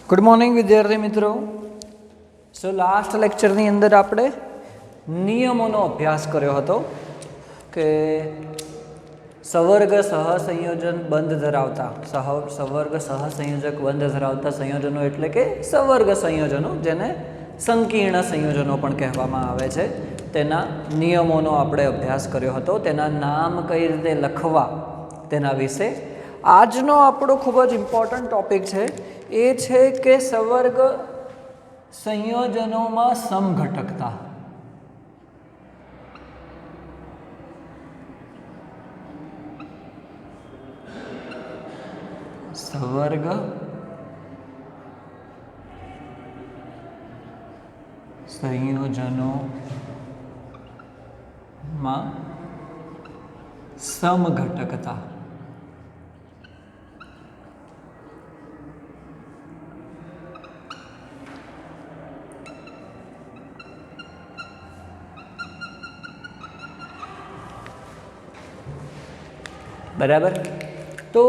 Good morning विद्यार्थी मित्रों। So last लेक्चरनी अंदर આપણે નિયમોનો અભ્યાસ કર્યો હતો કે સવર્ગ સહસંયોજન બંધ ધરાવતા સવર્ગ સહસંયોજક બંધ ધરાવતા સંયોજનો એટલે કે સવર્ગ સંયોજનો જેને સંકીર્ણ સંયોજનો પણ કહેવામાં આવે છે તેના નિયમોનો આપણે અભ્યાસ કર્યો હતો। તેના નામ કઈ રીતે લખવા તેના વિશે આજનો આપણો ખૂબ જ ઇમ્પોર્ટન્ટ ટોપિક છે એ છે કે સવર્ગ સંયોજનોમાં સમઘટકતા। સવર્ગ સંયોજનોમાં સમઘટકતા। बराबर। तो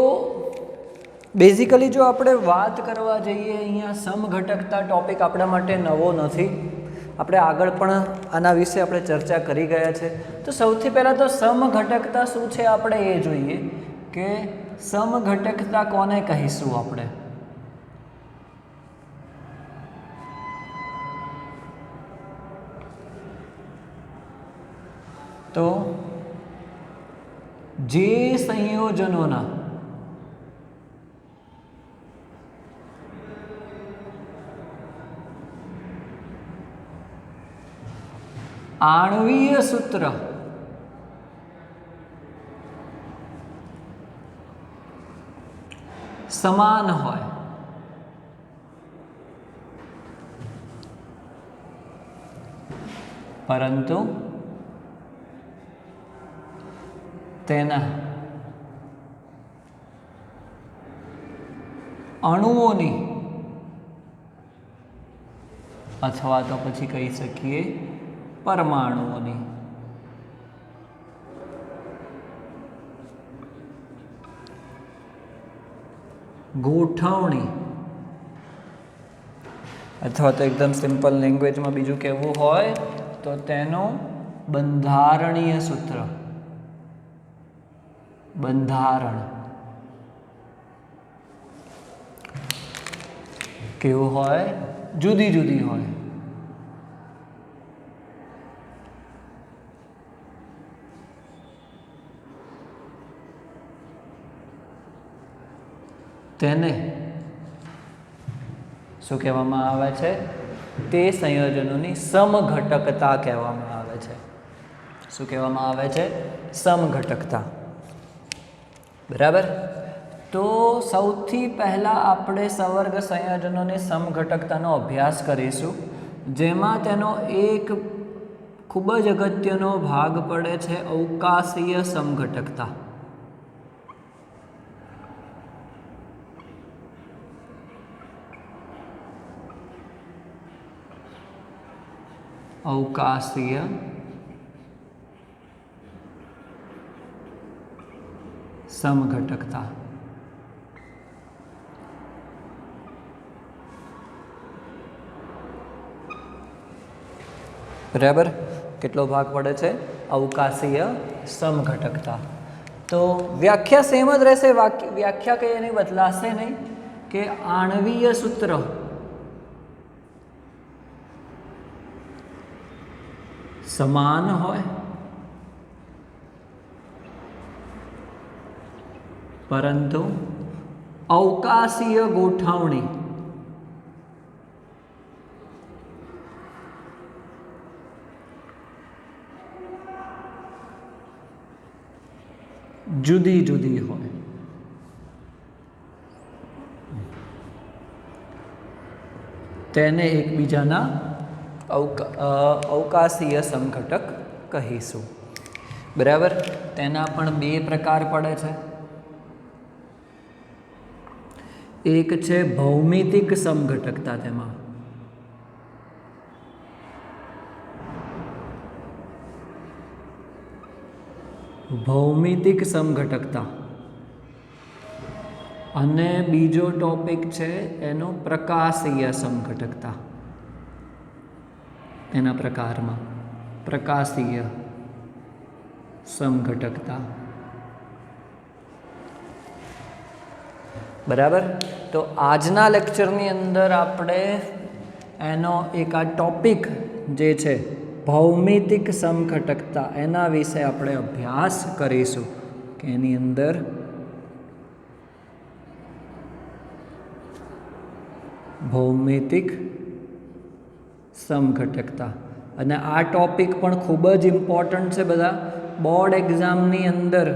बेसिकली जो આપણે વાત કરવા જઈએ અહીંયા સમઘટકતા ટોપિક આપણા માટે નવો નથી, આપણે આગળ પણ આના વિશે આપણે ચર્ચા કરી ગયા છે। તો સૌથી પહેલાં તો સમઘટકતા શું છે આપણે એ જોઈએ કે સમઘટકતા કોને કહીશું આપણે। તો જે સંયોજનોના आणवीय सूत्र समान होय परंतु तेना अणुओनी अथवा तो पछी कही सकीए परमाणुओनी गोठवणी अथवा तो एकदम सिंपल लैंग्वेज में बीजू कहवुं होय तो तेनो बंधारणीय सूत्र बंधारण केवुं होय जुदी जुदी होय। તેને શું કહેવામાં આવે છે? તે સંયોજનોની સમઘટકતા કહેવામાં આવે છે। શું કહેવામાં આવે છે? સમઘટકતા। બરાબર। તો સૌથી પહેલાં આપણે સવર્ગ સંયોજનોની સમઘટકતાનો અભ્યાસ કરીશું, જેમાં તેનો એક ખૂબ જ અગત્યનો ભાગ પડે છે અવકાશીય સમઘટકતા। अवकाशीय समघटकता। बराबर। કેટલો ભાગ પડે છે? અવકાશીય સમઘટકતા। તો વ્યાખ્યા સેમ જ રહેશે, વ્યાખ્યા કઈ એની બદલાશે નહીં કે આણવીય સૂત્ર समान होय परंतु अवकाशीय गोठवणी जुदी जुदी होय। तेने एकबीजाना अवकाशीय समघटक कहीशुं। बराबर। तेना पण बे प्रकार पड़े छे। एक छे भौमितिक समघटकता। तेमां भौमितिक समघटकता અને બીજો ટોપિક છે એનો પ્રકાશીય સમઘટકતા. એના પ્રકારમાં પ્રકાશીય સમઘટકતા. બરાબર. તો આજના લેક્ચરની અંદર આપણે એનો એક આ ટોપિક જે છે ભૌમિતિક સમઘટકતા એના વિશે આપણે અભ્યાસ કરીશું કે એની અંદર ભૌમિતિક સમઘટકતા. અને આ ટોપિક પણ ખૂબ જ ઇમ્પોર્ટન્ટ છે બધા. બોર્ડ એક્ઝામની અંદર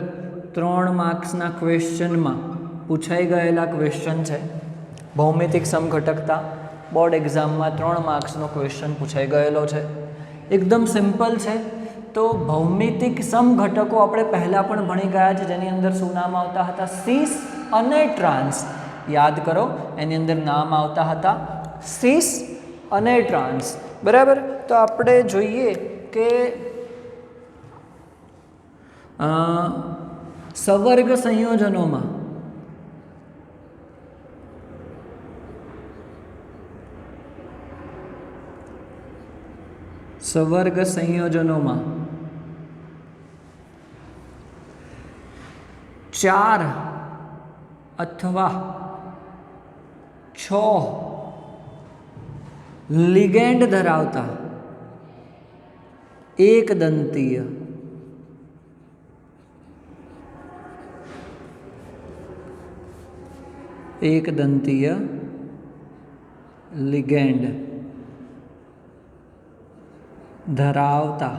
3 માર્ક્સના ક્વેશ્ચનમાં પૂછાઈ ગયેલા ક્વેશ્ચન છે. ભૌમિતિક સમઘટકતા બોર્ડ એક્ઝામમાં 3 માર્ક્સનો ક્વેશ્ચન પૂછાઈ ગયેલો છે. એકદમ સિમ્પલ છે. તો ભૌમિતિક સમઘટકો આપણે પહેલાં પણ ભણી ગયા છે, જેની અંદર શું નામ આવતા હતા? સીસ અને ટ્રાન્સ. યાદ કરો, એની અંદર નામ આવતા હતા સીસ અને ટ્રાન્સ. બરાબર. તો આપણે જોઈએ કે સવર્ગ સંયોજનોમાં સવર્ગ સંયોજનોમાં 4 અથવા 6 લિગેન્ડ ધરાવતા એકદંતીય લિગેન્ડ ધરાવતા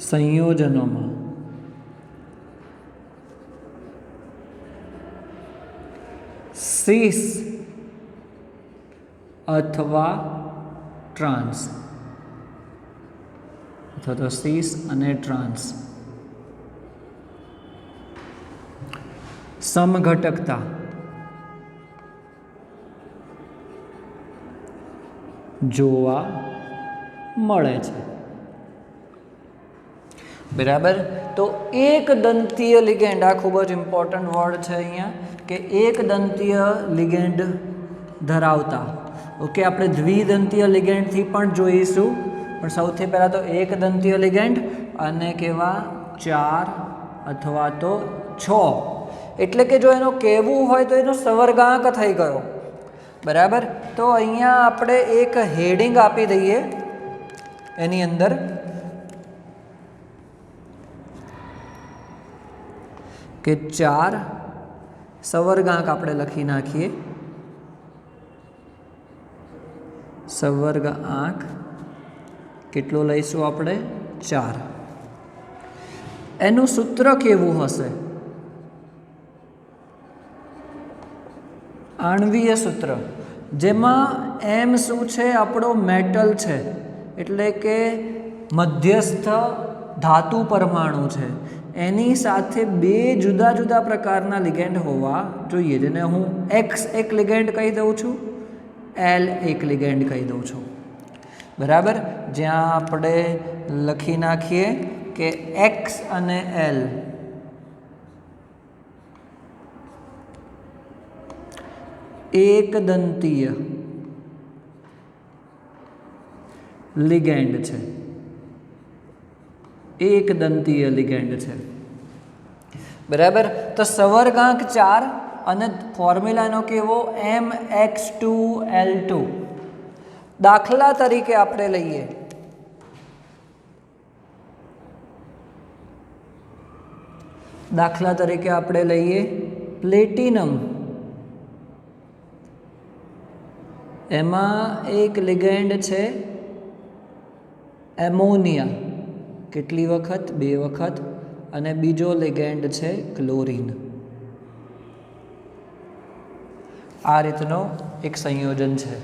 સંયોજનોમાં સીસ અથવા ટ્રાન્સ અથવા તો સીસ અને ટ્રાન્સ સમઘટકતા જોવા મળે છે. બરાબર. તો એકદંતીય લિગેન્ડ, આ ખૂબ જ ઇમ્પોર્ટન્ટ વર્ડ છે અહીંયા કે એકદંતીય લિગેન્ડ ધરાવતા. ઓકે, આપણે દ્વિદંતીય લિગેન્ડથી પણ જોઈશું, પણ સૌથી પહેલાં તો એકદંતીય લિગેન્ડ અને કેવા 4 અથવા તો 6. એટલે કે જો એનો કહેવું હોય તો એનો સવર્ગાંક થઈ ગયો. બરાબર. તો અહીંયા આપણે એક હેડિંગ આપી દઈએ એની અંદર કે 4 સવર્ગાંક આપણે લખી નાખીએ. સવર્ગાંક કેટલો લઈશું આપણે? 4. એનું સૂત્ર કેવું હશે? આણ્વીય સૂત્ર, જેમાં એમ શું છે? આપણો મેટલ છે, એટલે કે મધ્યસ્થ ધાતુ પરમાણુ છે. એની સાથે 2 જુદા જુદા પ્રકારના લિગેન્ડ હોવા જોઈએ, જેને હું એક્સ એક લિગેન્ડ કહી દઉં છું, એલ એક લિગેન્ડ કહી દઉં છું. બરાબર. જ્યાં આપણે લખી નાખીએ કે એક્સ અને એલ એકદંતીય લિગેન્ડ છે. એકદંતીય લિગેન્ડ છે. બરાબર. તો સવર્ગાંક 4 અને ફોર્મ્યુલાનો કેવો? MX2L2. દાખલા તરીકે આપણે લઈએ પ્લેટિનમ. એમાં એક લિગેન્ડ છે એમોનિયા, કેટલી વખત? 2 વખત. અને બીજો લિગેન્ડ છે ક્લોરીન. આ રીતનો એક સંયોજન છે,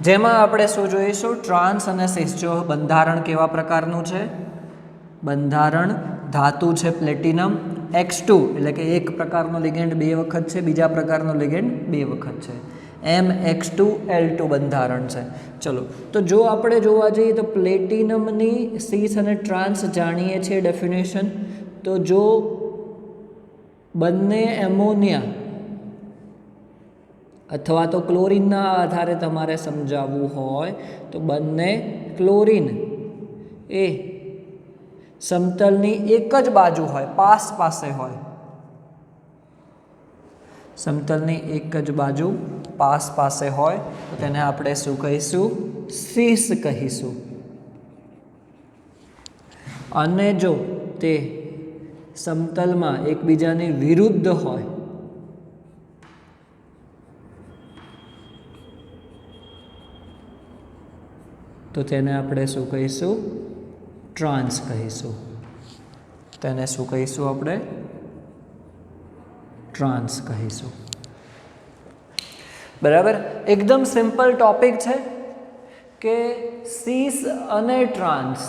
જેમાં આપણે શું જોઈશું? ટ્રાન્સ અને સિસ. જો બંધારણ કેવા પ્રકારનું છે? બંધારણ ધાતુ છે પ્લેટિનમ, X2 એટલે કે એક પ્રકારનો લિગેન્ડ 2 વખત છે, બીજા પ્રકારનો લિગેન્ડ 2 વખત છે. MX2L2 બંધારણ છે. ચલો, તો જો આપણે જોવા જઈએ તો પ્લેટિનમની સીસ અને ટ્રાન્સ જાણીએ છીએ ડેફિનેશન. તો જો બંને એમોનિયા અથવા તો ક્લોરીનના આધારે તમારે સમજાવવું હોય તો બંને ક્લોરીન એ સમતલની એક જ બાજુ હોય, પાસ પાસે હોય, સમતલની એક જ બાજુ પાસ પાસે હોય તો તેને આપણે શું કહીશું? સીસ કહીશું. અને જો તે સમતલમાં એકબીજાની વિરુદ્ધ હોય તો તેને આપણે શું કહીશું? ટ્રાન્સ કહીશું. તેને શું કહીશું આપણે? ટ્રાન્સ કહીશું. બરાબર. એકદમ સિમ્પલ ટોપિક છે કે સીસ અને ટ્રાન્સ.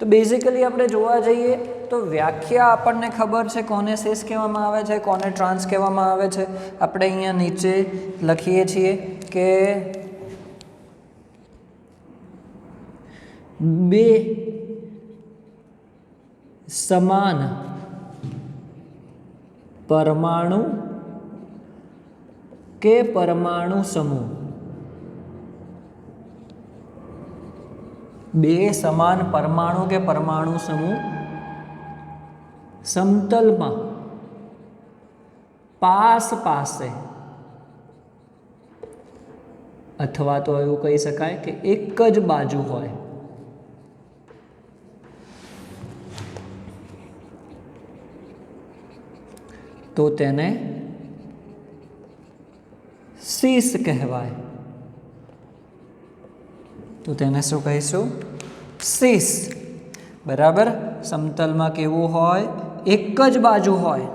તો બેઝિકલી આપણે જોવા જઈએ તો વ્યાખ્યા આપણને ખબર છે કોને સીસ કહેવામાં આવે છે, કોને ટ્રાન્સ કહેવામાં આવે છે. આપણે અહીંયા નીચે લખીએ છીએ કે બે સમાન પરમાણુ કે પરમાણુ સમૂહ, બે સમાન પરમાણુ કે પરમાણુ સમૂહ સમતલમાં પાસ પાસે અથવા તો એવું કહી શકાય કે એક જ બાજુ હોય તો તેને સીસ કહેવાય. તો તેને શું કહીશું? સીસ. બરાબર. સમતલમાં કેવું હોય? એક જ બાજુ હોય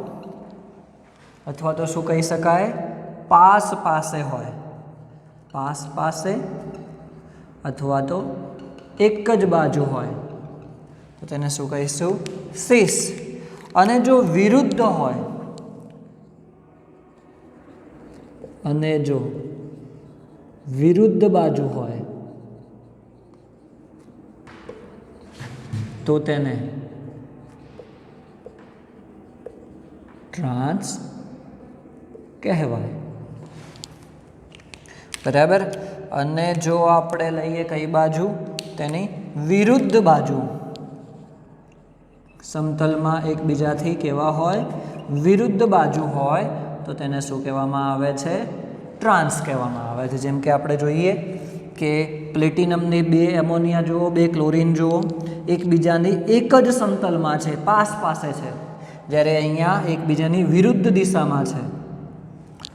અથવા તો શું કહી શકાય? પાસ પાસે હોય, પાસ પાસે અથવા તો એક જ બાજુ હોય તો તેને શું કહીશું? સીસ. અને જો વિરુદ્ધ હોય અને જો વિરુદ્ધ બાજુ હોય તો તેને ટ્રાન્સ કહેવાય. બરાબર. અને જો આપણે લઈએ કઈ બાજુ? તેની વિરુદ્ધ બાજુ. સમતલમાં એકબીજાથી કેવા હોય? વિરુદ્ધ બાજુ હોય તો તેને શું કહેવામાં આવે છે? ટ્રાન્સ કહેવામાં આવે છે. જેમ કે આપણે જોઈએ કે પ્લેટિનમની બે એમોનિયા જુઓ, બે ક્લોરીન જુઓ, એકબીજાની એક જ સમતલમાં છે, પાસ પાસે છે, જ્યારે અહીંયા એકબીજાની વિરુદ્ધ દિશામાં છે.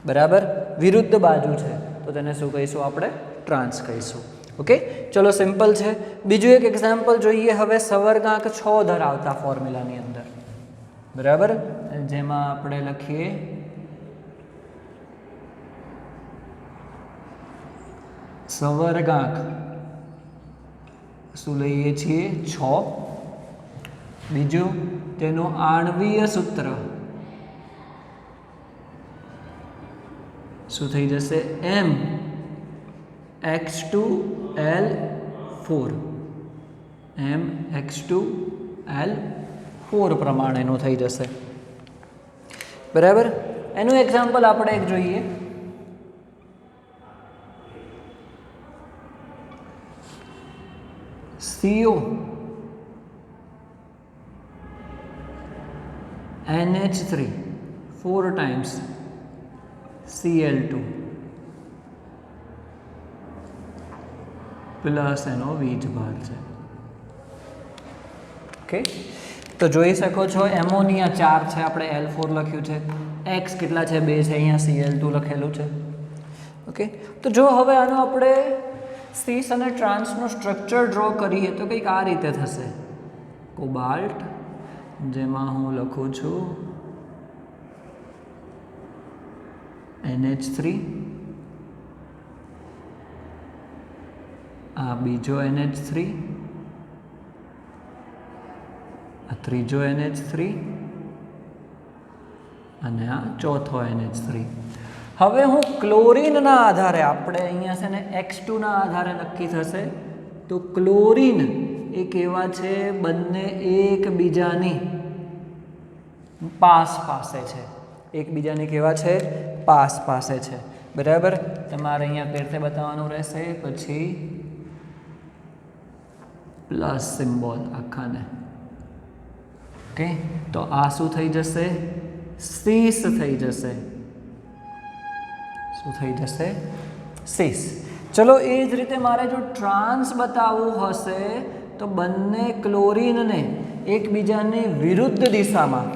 બરાબર. વિરુદ્ધ બાજુ છે તો તેને શું કહીશું આપણે? ટ્રાન્સ કહીશું. ઓકે, ચલો સિમ્પલ છે. બીજું એક એક્ઝામ્પલ જોઈએ હવે સવર્ગાંક 6 ધરાવતા ફોર્મ્યુલાની અંદર. બરાબર. જેમાં આપણે લખીએ સવર્ગાંક શું લઈએ છીએ? 6. બીજું તેનું આણ્વીય સૂત્ર શું થઈ જશે? mx2l4, mx2l4 પ્રમાણેનું થઈ જશે. બરાબર. એનું એક્ઝામ્પલ આપણે એક જોઈએ. CO NH3 4 times Cl2 plus એનો વીજભાર છે. ઓકે, તો જોઈ શકો છો એમોનિયા 4 છે, આપણે L4 લખ્યું છે, X કેટલા છે? 2 છે, અહીંયા Cl2 લખેલું છે. ઓકે, તો જો હવે આનો આપણે સીસ અને ટ્રાન્સનું સ્ટ્રક્ચર ડ્રો કરીએ તો કંઈક આ રીતે થશે. કોબાલ્ટ, જેમાં હું લખું છું NH3, આ બીજો NH3, આ ત્રીજો NH3 અને આ ચોથો NH3. હવે હું ક્લોરીનના આધારે, આપણે અહીંયા છે ને X2ના આધારે નક્કી થશે તો ક્લોરીન એ કેવા છે? બંને એકબીજાની પાસ પાસે છે, એકબીજાની કેવા છે? પાસ પાસે છે, બરાબર. તમારે અહીંયા કઈ રીતે બતાવવાનું રહેશે? પછી પ્લસ સિમ્બોલ આખાને. ઓકે, તો આ શું થઈ જશે? સીસ થઈ જશે. શું થઈ જશે? સીસ. ચલો, એ જ રીતે મારે જો ટ્રાન્સ બતાવવું હશે તો બંને ક્લોરીનને એકબીજાની વિરુદ્ધ દિશામાં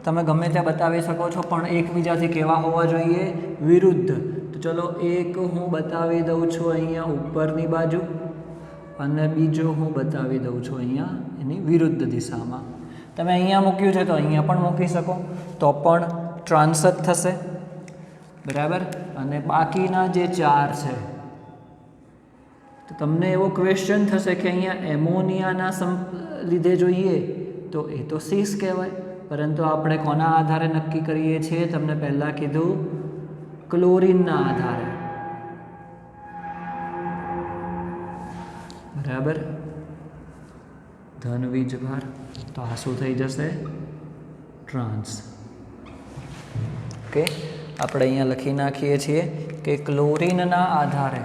તમે ગમે ત્યાં બતાવી શકો છો, પણ એકબીજાથી કેવા હોવા જોઈએ? વિરુદ્ધ. તો ચલો, એક હું બતાવી દઉં છું અહીંયા ઉપરની બાજુ, અને બીજો હું બતાવી દઉં છું અહીંયા એની વિરુદ્ધ દિશામાં. તમે અહીંયા મૂક્યું છે તો અહીંયા પણ મૂકી શકો, તો પણ ટ્રાન્સ જ થશે, બરાબર. અને બાકીના જે 4 છે, તો તમને એવો ક્વેશ્ચન થશે કે અહીંયા એમોનિયાના લીધે જોઈએ તો એ તો સીસ કહેવાય, પરંતુ આપણે કોના આધારે નક્કી કરીએ છીએ? તમને પહેલાં કીધું ક્લોરીનના આધારે, બરાબર. ધન વીજભાર, તો આ શું થઈ જશે? ટ્રાન્સ. ઓકે, આપણે અહીંયા લખી નાખીએ છીએ કે ક્લોરીનના આધારે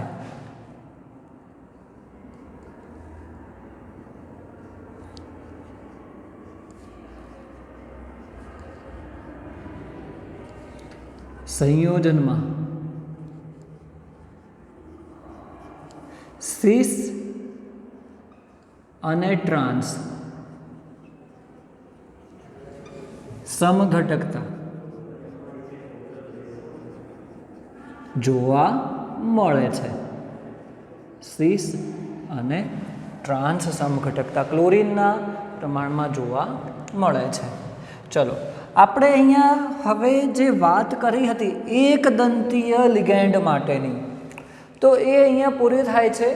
સંયોજનમાં સીસ અને ટ્રાન્સ સમઘટકતા જોવા મળે છે. સીસ અને ટ્રાન્સ સમઘટકતા ક્લોરીનના પ્રમાણમાં જોવા મળે છે. ચલો, આપણે અહીંયા હવે જે વાત કરી હતી એક દંતીય લિગેન્ડ માટેની, તો એ અહીંયા પૂરી થાય છે.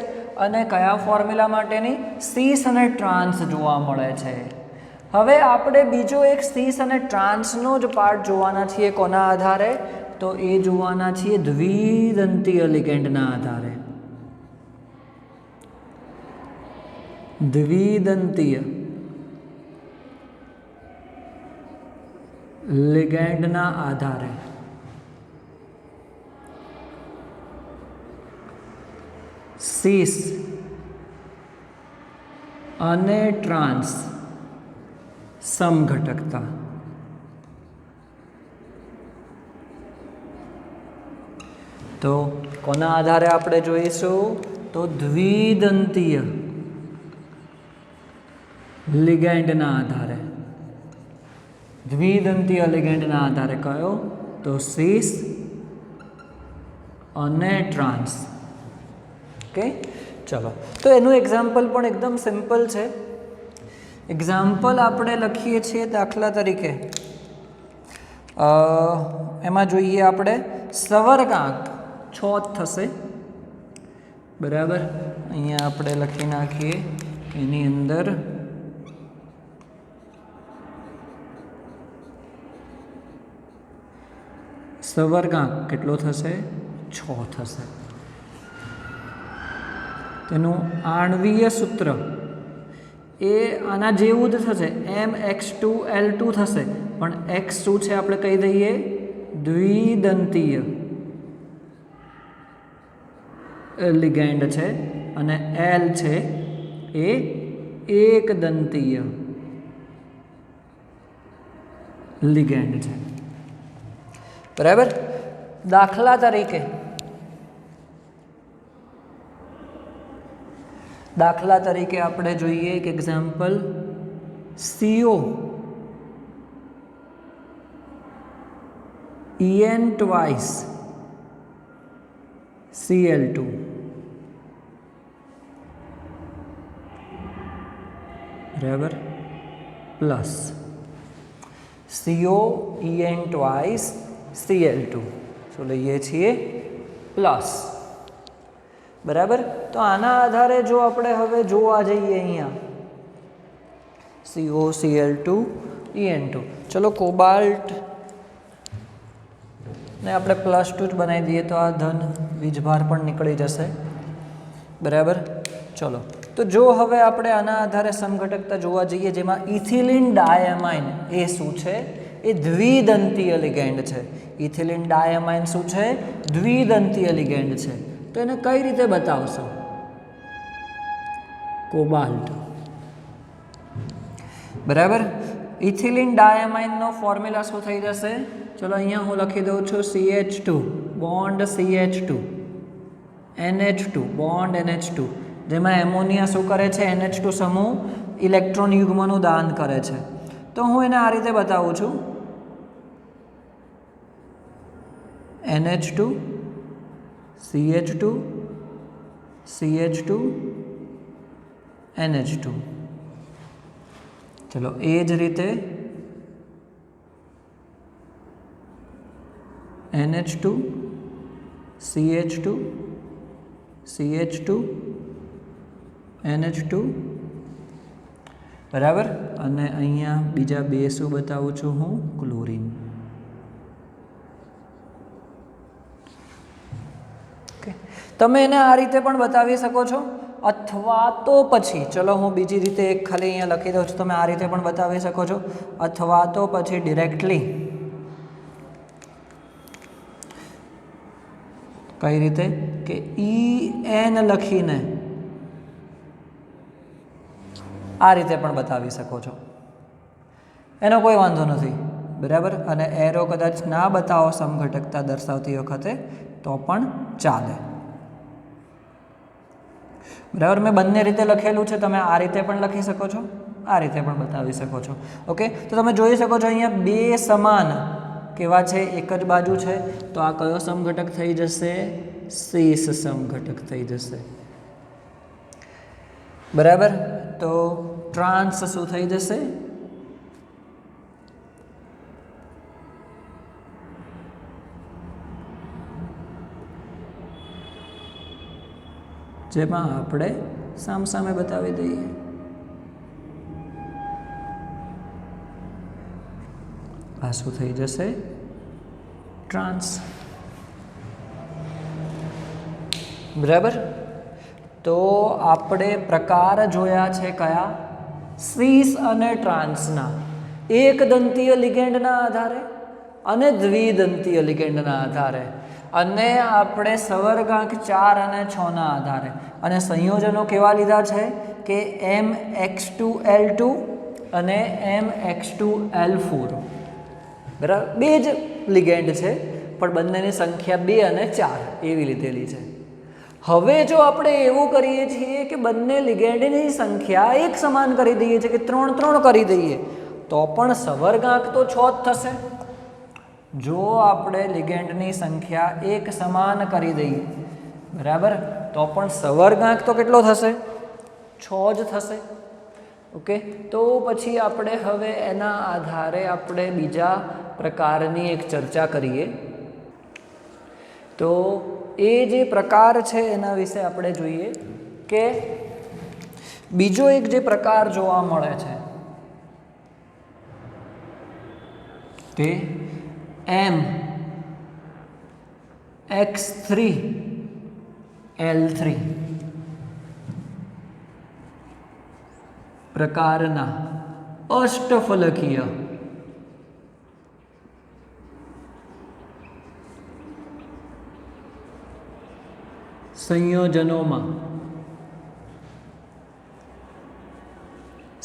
અને કયા ફોર્મ્યુલા માટેની? સીસ અને ટ્રાન્સ જોવા મળે છે. હવે આપણે બીજો એક સીસ અને ટ્રાન્સનો જ પાર્ટ જોવાના છીએ. કોના આધારે? તો એ જોવાના છીએ દ્વિદંતીય લિગેન્ડના આધારે. દ્વિદંતીય લિગેન્ડના આધારે સીસ અને ટ્રાન્સ સમઘટકતા. તો કોના આધારે આપણે જોઈશું? તો દ્વિદંતીય લિગેન્ડના આધારે. દ્વિદંતીય લિગેન્ડના આધારે કયો? તો સીસ અને ટ્રાન્સ. ઓકે, ચલો, તો એનું એક્ઝામ્પલ પણ એકદમ સિમ્પલ છે. એક્ઝામ્પલ આપણે લખીએ છીએ દાખલા તરીકે, એમાં જોઈએ આપણે સવર્ગાંક 6 થશે, બરાબર. અહીંયા આપણે લખી નાખીએ એની અંદર સવર્ગાંક કેટલો થશે? 6 થશે. તેનું આણ્વીય સૂત્ર એ આના જેવું જ થશે, MX2L2 થશે. પણ X શું છે આપણે કહી દઈએ? દ્વિદંતીય લિગેન્ડ છે, અને L છે એ એકદંતીય લિગેન્ડ છે, બરાબર. દાખલા તરીકે આપણે જોઈએ એક example, CO En twice Cl2, બરાબર, plus CO En twice Cl2 શું લઈએ છીએ? પ્લસ, બરાબર. તો આના આધારે જો આપણે હવે જોવા જઈએ અહીંયા CO Cl2 En2, ચલો કોબાલ્ટ ને આપણે +2 જ બનાવી દઈએ તો આ ધન વીજભાર પણ નીકળી જશે, બરાબર. ચલો, તો જો હવે આપણે આના આધારે સમઘટકતા જોવા જઈએ, જેમાં ઇથિલિન ડાયમાઇન એ શું છે? એ દ્વિદંતીય લિગેન્ડ છે. ઇથિલિન ડાયમાઇન શું છે? દ્વિદંતીય લિગેન્ડ છે. તો એને કઈ રીતે બતાવશો? કોબાલ્ટ. બરાબર. ઇથિલિન ડાયમાઇનનો ફોર્મ્યુલા શું થઈ જશે? ચલો અહીંયા હું લખી દઉં છું CH2 bond CH2 NH2 bond NH2, જેમાં એમોનિયા શું કરે છે? NH2 સમૂહ ઇલેક્ટ્રોન યુગ્મનું દાન કરે છે. તો હું એને આ રીતે બતાવું છું NH2 CH2 CH2 NH2. ચલો એ જ રીતે NH2 CH2 CH2 NH2. બરાબર. અને અહીંયા બીજા બે શું બતાવું છું હું? ક્લોરીન. ઓકે, તમે એને આ રીતે પણ બતાવી શકો છો, અથવા તો પછી ચલો હું બીજી રીતે એક ખાલી અહીંયા લખી દઉં છું, તમે આ રીતે પણ બતાવી શકો છો, અથવા તો પછી ડિરેક્ટલી કઈ રીતે કે EN લખીને આ રીતે પણ બતાવી શકો છો, એનો કોઈ વાંધો નથી. બરાબર. અને એરો કદાચ ના બતાવો સમઘટકતા દર્શાવતી વખતે તો પણ ચાલે. બરાબર. મેં બંને રીતે લખેલું છે, તમે આ રીતે પણ લખી શકો છો, આ રીતે પણ બતાવી શકો છો. ઓકે, તો તમે જોઈ શકો છો અહીંયા બે સમાન કેવા છે? એક જ બાજુ છે. તો આ કયો સમઘટક થઈ જશે? સીસ સમઘટક થઈ જશે. બરાબર. તો ટ્રાન્સ શું થઈ જશે? જેમાં આપણે સામસામે બતાવી દઈએ. આ શું થઈ જશે? ટ્રાન્સ. બરાબર. તો આપણે પ્રકાર જોયા છે કયા? સીસ અને ટ્રાન્સના. એક દંતીય લિગેન્ડના આધારે અને દ્વિદંતીય લિગેન્ડના આધારે, અને આપણે સવર્ગાંક 4 અને 6 ના આધારે. અને સંયોજનો કેવા લીધા છે કે MX2L2 અને MX2L4. બરાબર. બે જ લિગેન્ડ છે પણ બંનેની સંખ્યા 2 અને 4 એવી લીધેલી છે. હવે જો આપણે એવું કરીએ છીએ કે બંને લિગેન્ડની સંખ્યા એક સમાન કરી દઈએ છીએ કે 3-3 કરી દઈએ તો પણ સવર્ગાંક તો 6 જ થશે. જો આપણે લિગેન્ડની સંખ્યા એક સમાન કરી દઈએ, બરાબર, તો પણ સવર્ગાંક તો કેટલો થશે? 6 જ થશે. ઓકે, તો પછી આપણે હવે એના આધારે આપણે બીજા પ્રકારની એક ચર્ચા કરીએ. તો એ જે પ્રકાર છે એના વિશે આપણે જોઈએ કે બીજો એક જે પ્રકાર જોવા મળે છે તે MX3L3 પ્રકારના અષ્ટફલકીય સંયોજનોમાં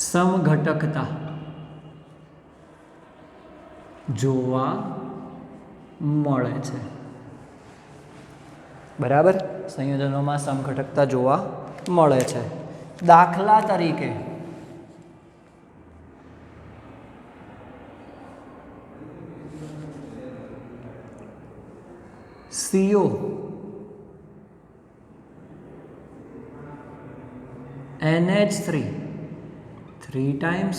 સમઘટકતા જોવા મળે છે. બરાબર. સંયોજનોમાં સમઘટકતા જોવા મળે છે. દાખલા તરીકે CO NH3 3 times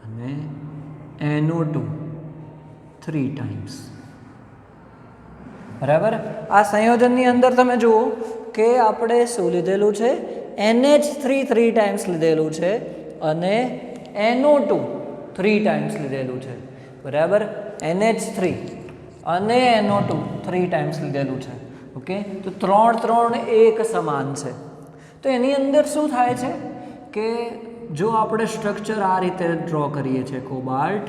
અને NO2 3 times. બરાબર. આ સંયોજનની અંદર તમે જુઓ કે આપણે શું લીધેલું છે? NH3 3 times લીધેલું છે અને NO2 3 times લીધેલું છે. બરાબર. NH3 અને NO2 3 times લીધેલું છે. ઓકે, તો 3 એક સમાન છે. તો એની અંદર શું થાય છે કે જો આપણે સ્ટ્રક્ચર આ રીતે ડ્રો કરીએ છીએ, કોબાલ્ટ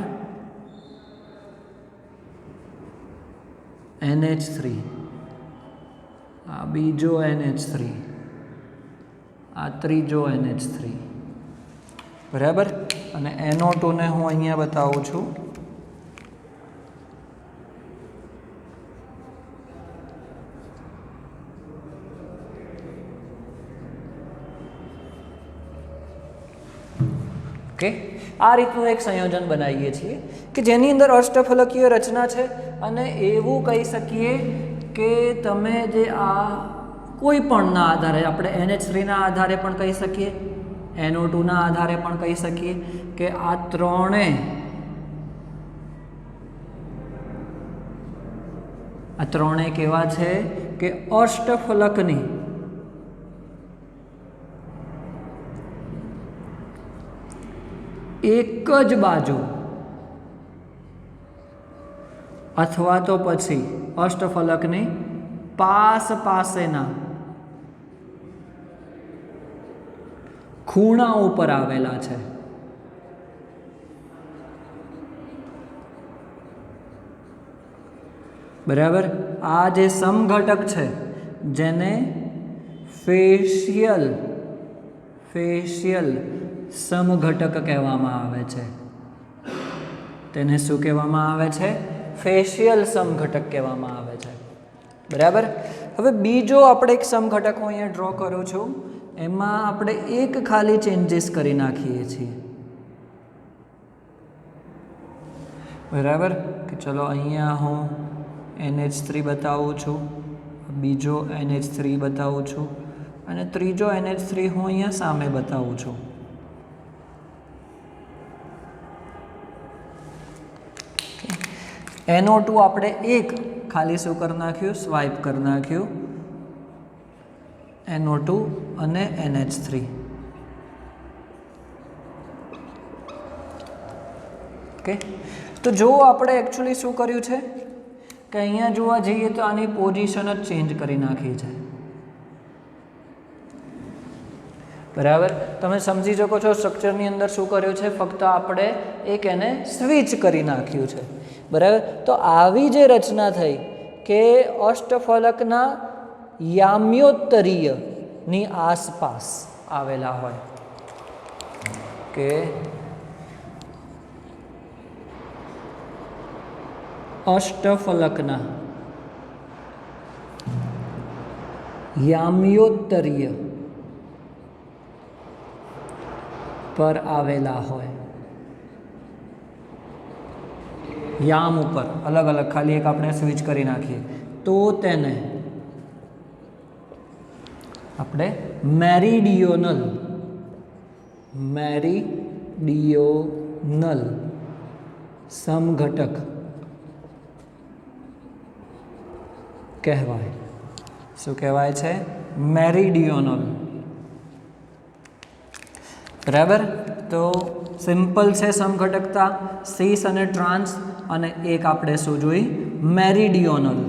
NH3, આ બીજો NH3, આ ત્રીજો NH3, બરાબર. અને NO2 ને હું અહીંયા બતાવું છું. ઓકે, આ રીતનું એક સંયોજન બનાવીએ છીએ કે જેની અંદર અષ્ટફલકીય રચના છે અને એવું કહી શકીએ કે તમે જે આ કોઈ પણના આધારે આપણે NH3 ના આધારે પણ કહી શકીએ, NO2 ના આધારે પણ કહી શકીએ કે આ ત્રણે કેવા છે કે અષ્ટફલકની એક જ બાજુ અથવા તો પછી અષ્ટફલકની પાસેના ખૂણા ઉપર આવેલા છે. બરાબર. આ જે સમઘટક છે જેને ફેશિયલ સમઘટક કહેવામાં આવે છે, તેને શું કહેવામાં આવે છે? ફેશિયલ સમઘટક કહેવામાં આવે છે. બરાબર. હવે બીજો આપણે એક સમઘટક હું અહીંયા ડ્રો કરું છું, એમાં આપણે એક ખાલી ચેન્જીસ કરી નાખીએ છીએ. બરાબર. કે ચલો અહીંયા હું NH3 બતાવું છું, બીજો NH3 બતાવું છું અને ત્રીજો NH3 હું અહીંયા સામે બતાવું છું. NO2 આપણે એક ખાલી શું કરી નાખ્યું? સ્વાઇપ કરી નાખ્યું. NO2 અને NH3. ઓકે, તો જો આપણે એકચ્યુઅલી શું કર્યું છે કે અહીંયા જોવા જઈએ તો આની પોઝિશન જ ચેન્જ કરી નાખી છે. બરાબર. તમે સમજી શકો છો સ્ટ્રક્ચરની અંદર શું કર્યું છે, ફક્ત આપણે એક એને સ્વિચ કરી નાખ્યું છે. બરાબર. તો આવી જે રચના થઈ કે અષ્ટફલકના યામ્યોત્તરીયની આસપાસ આવેલા હોય, કે અષ્ટફલકના યામ્યોત્તરીય પર આવેલા હોય, યામ ઉપર અલગ અલગ ખાલી એક આપણે સ્વિચ કરી નાખીએ તો તેને આપણે મેરીડિયોનલ સમઘટક કહેવાય. શું કહેવાય છે? મેરીડિયોનલ. બરાબર. તો સિમ્પલ છે સમઘટકતા, સીસ અને ટ્રાન્સ, અને એક આપણે શું જોઈ? મેરીડિયોનલ.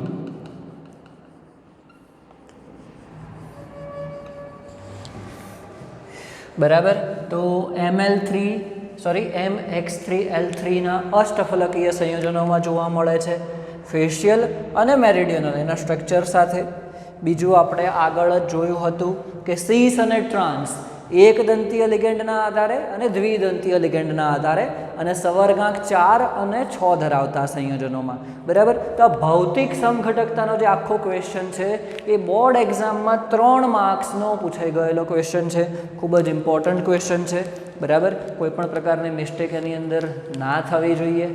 બરાબર. તો MX3L3 ના અષ્ટફલકીય સંયોજનોમાં જોવા મળે છે ફેશિયલ અને મેરીડિયોનલ એના સ્ટ્રક્ચર સાથે. બીજું આપણે આગળ જ જોયું હતું કે સીસ અને ટ્રાન્સ એક દંતીય લિગેન્ડના આધારે અને દ્વિદંતીય લિગેન્ડના આધારે અને સવર્ગાંક 4 અને 6 ધરાવતા સંયોજનોમાં. બરાબર. તો આ ભૌતિક સમઘટકતાનો જે આખો ક્વેશ્ચન છે એ બોર્ડ એક્ઝામમાં 3 માર્ક્સનો પૂછાઈ ગયેલો ક્વેશ્ચન છે. ખૂબ જ ઇમ્પોર્ટન્ટ ક્વેશ્ચન છે. બરાબર. કોઈ પણ પ્રકારની મિસ્ટેક એની અંદર ના થવી જોઈએ.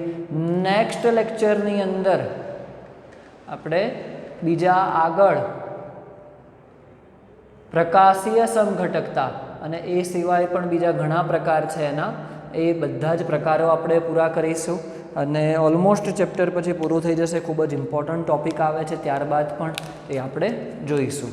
નેક્સ્ટ લેક્ચરની અંદર આપણે બીજા આગળ પ્રકાશીય સમઘટકતા અને એ સિવાય પણ બીજા ઘણા પ્રકાર છે એના, એ બધા જ પ્રકારો આપણે પૂરા કરીશું અને ઓલમોસ્ટ ચેપ્ટર પછી પૂરું થઈ જશે. ખૂબ જ ઇમ્પોર્ટન્ટ ટૉપિક આવે છે ત્યારબાદ પણ એ આપણે જોઈશું.